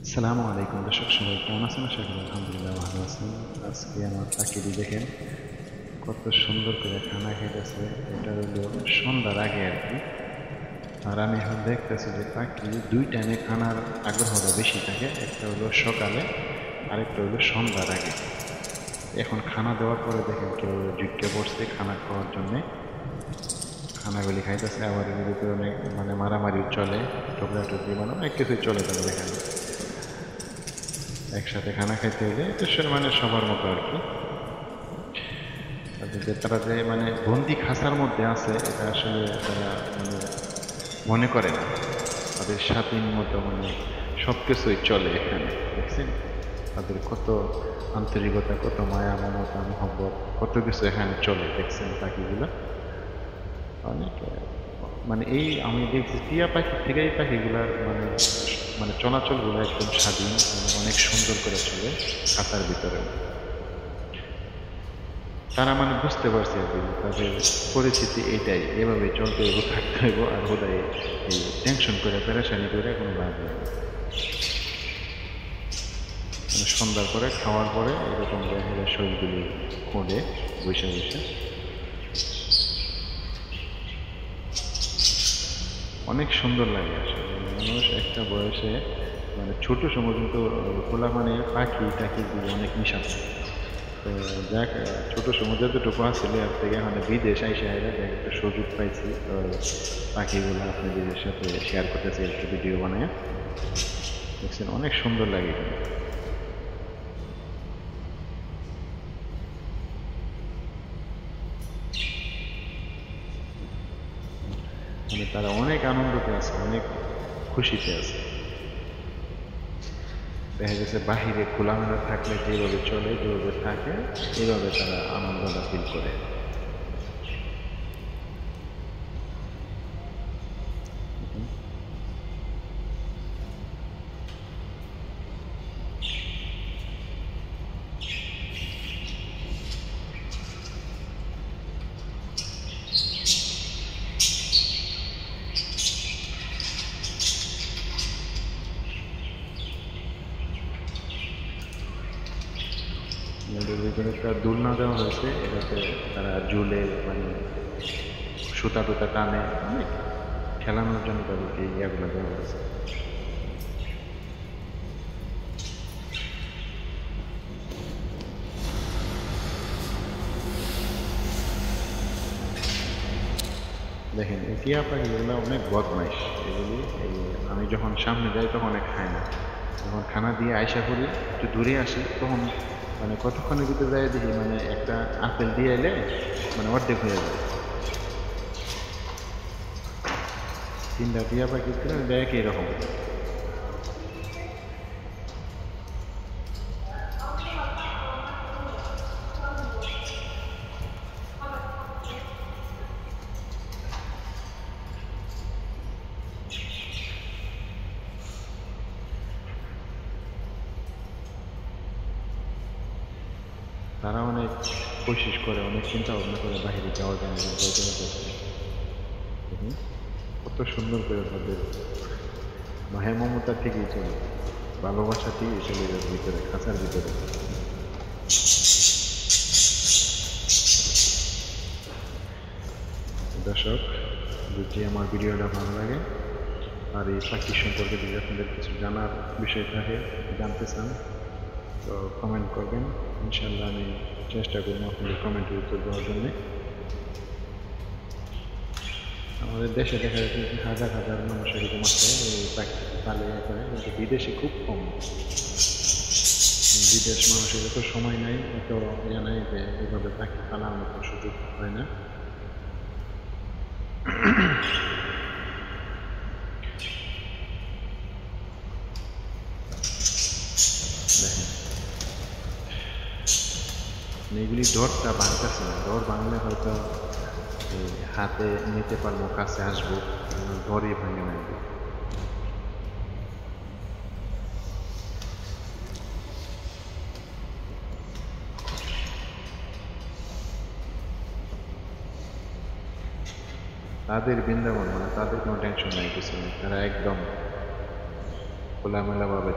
আসসালামু আলাইকুম দর্শক, সবাই কেমন আছেন? আশা করি আলহামদুলিল্লাহ ভালো আছেন। আজকে আমার পাখিটি দেখেন কত সুন্দর করে খানা খাইতেছে। এটা হলো সন্ধ্যার আগে আর কি। আর আমি এখন দেখতেছি যে পাখি দুই টাইমে খানার আগ্রহটা বেশি থাকে, একটা হলো সকালে, আরেকটা হলো সন্ধ্যার আগে। এখন খানা দেওয়ার পরে দেখেন কেউ ঝুঁকে পড়ছে খানা খাওয়ার জন্যে, খানাগুলি খাইতেছে। আবার এর ভিতরে অনেক মানে মারামারি চলে, টুকরি মানে অনেক কিছুই চলে তাদের এখানে। একসাথে খানা খাইতে হলে এটা মানে সবার মতো আর কি। যে তারা যে মানে বন্দি খাঁচার মধ্যে আছে, এটা আসলে তারা মানে মনে করে না। তাদের স্বাধীন মতো মানে সব কিছুই চলে এখানে, দেখছেন? তাদের কত আন্তরিকতা, কত মায়া, মমতা, মহব্বত, কত কিছু এখানে চলে, দেখছেন পাখিগুলো অনেক মানে এই আমি দেখছি টিয়া পাখির থেকে এই পাখিগুলার মানে মানে চলাচলগুলো একদম স্বাধীন, মানে অনেক সুন্দর করে চলে খাঁচার ভিতরে। তারা মানে বুঝতে পারছে আর কি তাদের পরিস্থিতি এইটাই, এভাবে চলতে হইব, থাকতে হইব, আর বোধহয় এই টেনশন করে পেরেশানি করে কোনো লাভ নেই। মানে সন্ধ্যার পরে খাওয়ার পরে এরকম দেখা যায় শরীরগুলি খোঁড়ে বসে বসে। অনেক সুন্দর লাগে আসলে। মানুষ একটা বয়সে মানে ছোট সময় কিন্তু খোলা মানে পাখি টাখি দিয়ে অনেক মিশা থাকে। তো যাক, ছোট সময় যতটুকু আসলে আর থেকে মানে বিদেশ আইসা দেখ একটা সুযোগ পাইছি, তো পাখিগুলো আপনাদের সাথে শেয়ার করতেছি একটু ভিডিও বানায়। দেখছেন অনেক সুন্দর লাগে কিন্তু। মানে তারা অনেক আনন্দতে আছে, অনেক খুশিতে আছে। দেখা গেছে বাহিরে খোলামেলা থাকলে যেভাবে চলে, যেভাবে থাকে, এইভাবে তারা আনন্দটা ফিল করে। এদের ভিতরে একটা দোলনা দেওয়া হয়েছে, এটাতে তারা ঝুলে মানে সুতা টুতা টানে, অনেক খেলানোর জন্য তাদেরকে ইয়াগুলো দেওয়া হয়েছে। দেখেন এই টিয়া পাখিগুলো অনেক বদমাইশ। এগুলি এই আমি যখন সামনে যাই তখন খায় না, যখন খানা দিয়ে আয়সা করি একটু দূরে আসি তখন মানে কতক্ষণের ভিতরে যাই দেখি মানে একটা আপেল দিয়ে এলে মানে অর্ধেক হয়ে যায়। তিনটা টিয়া পাখি ছিল একই রকম। তারা অনেক কোশিশ করে, অনেক চিন্তা ভাবনা করে বাহিরে যাওয়ার জন্য, যাইতে পারতেছে। দেখুন কত সুন্দর করে তাদের মায়া মমতা থেকেই চলে, ভালোবাসা থেকেই চলে যায় ভিতরে, খাঁচার ভিতরে। দর্শক, যদি আমার ভিডিওটা ভালো লাগে আর এই পাখি সম্পর্কে যদি আপনাদের কিছু জানার বিষয় থাকে, জানতে চান, তো কমেন্ট করবেন। ইনশাল্লাহ আমি চেষ্টা করবো আপনাদের কমেন্টের উত্তর দেওয়ার জন্য। আমাদের দেশে দেখা যাচ্ছে হাজার হাজার মানুষ এরকম আছে এই পাখি পালে করে, কিন্তু বিদেশে খুব কম। বিদেশ মানুষের এত সময় নাই, এত ইয়ে নাই যে এভাবে পাখি পালার মতো সুযোগ হয় না। দেখেন এগুলি ডরটা ভাঙতেছে না, ডর ভাঙলে হয়তো হাতে নিতে পারবো, কাছে আসবো, ডরই ভাঙে না। তাদের বৃন্দাবন মানে তাদের কোনো টেনশন নাই, কিছু নেই, তারা একদম খোলামেলা ভাবে